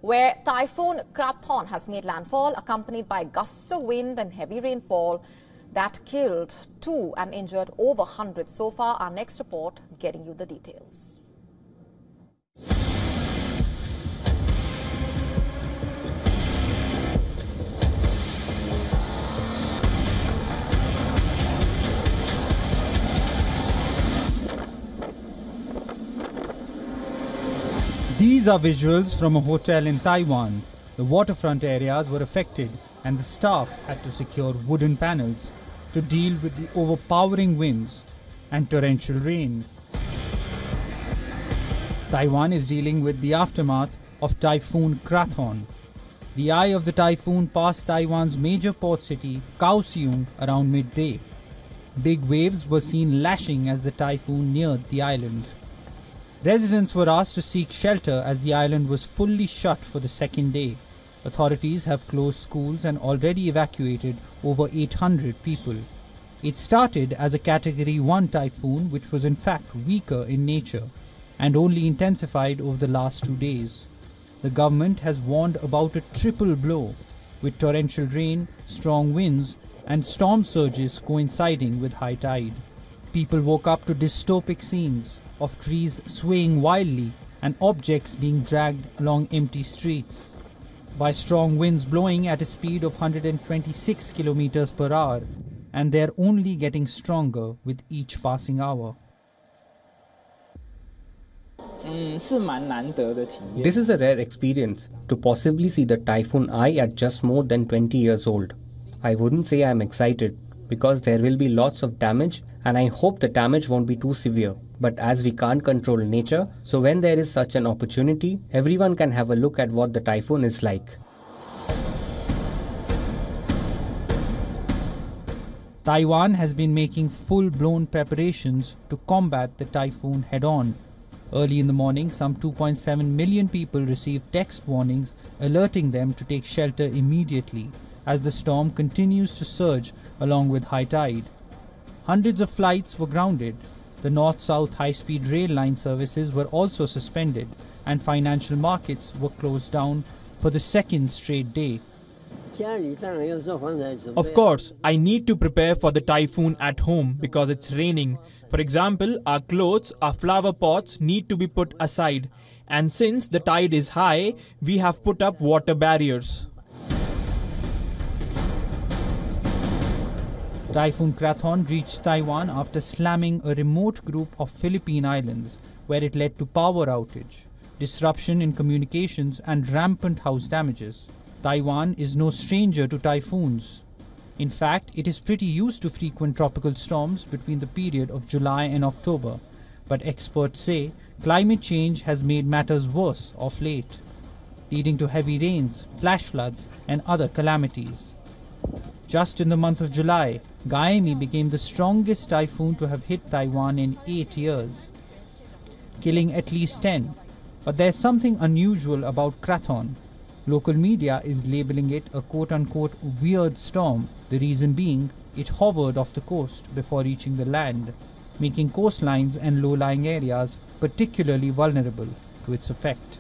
where Typhoon Krathon has made landfall, accompanied by gusts of wind and heavy rainfall that killed 2 and injured over 100 so far. Our next report getting you the details. These are visuals from a hotel in Taiwan. The waterfront areas were affected and the staff had to secure wooden panels to deal with the overpowering winds and torrential rain. Taiwan is dealing with the aftermath of Typhoon Krathon. The eye of the typhoon passed Taiwan's major port city, Kaohsiung, around midday. Big waves were seen lashing as the typhoon neared the island. Residents were asked to seek shelter as the island was fully shut for the second day. Authorities have closed schools and already evacuated over 800 people. It started as a Category 1 typhoon, which was in fact weaker in nature and only intensified over the last 2 days. The government has warned about a triple blow, with torrential rain, strong winds and storm surges coinciding with high tide. People woke up to dystopic scenes of trees swaying wildly and objects being dragged along empty streets. By strong winds blowing at a speed of 126 kilometers per hour, and they're only getting stronger with each passing hour. This is a rare experience, to possibly see the Typhoon Eye at just more than 20 years old. I wouldn't say I'm excited, because there will be lots of damage and I hope the damage won't be too severe. But as we can't control nature, so when there is such an opportunity, everyone can have a look at what the typhoon is like. Taiwan has been making full-blown preparations to combat the typhoon head-on. Early in the morning, some 2.7 million people received text warnings alerting them to take shelter immediately as the storm continues to surge along with high tide. Hundreds of flights were grounded. The north-south high-speed rail line services were also suspended and financial markets were closed down for the second straight day. Of course, I need to prepare for the typhoon at home because it's raining. For example, our clothes, our flower pots need to be put aside. And since the tide is high, we have put up water barriers. Typhoon Krathon reached Taiwan after slamming a remote group of Philippine islands, where it led to power outage, disruption in communications and rampant house damages. Taiwan is no stranger to typhoons. In fact, it is pretty used to frequent tropical storms between the period of July and October, but experts say climate change has made matters worse of late, leading to heavy rains, flash floods and other calamities. Just in the month of July, Gaemi became the strongest typhoon to have hit Taiwan in 8 years, killing at least 10. But there's something unusual about Krathon. Local media is labeling it a quote-unquote weird storm, the reason being it hovered off the coast before reaching the land, making coastlines and low-lying areas particularly vulnerable to its effect.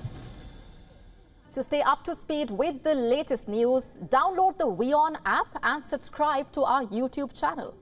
To stay up to speed with the latest news, download the WION app and subscribe to our YouTube channel.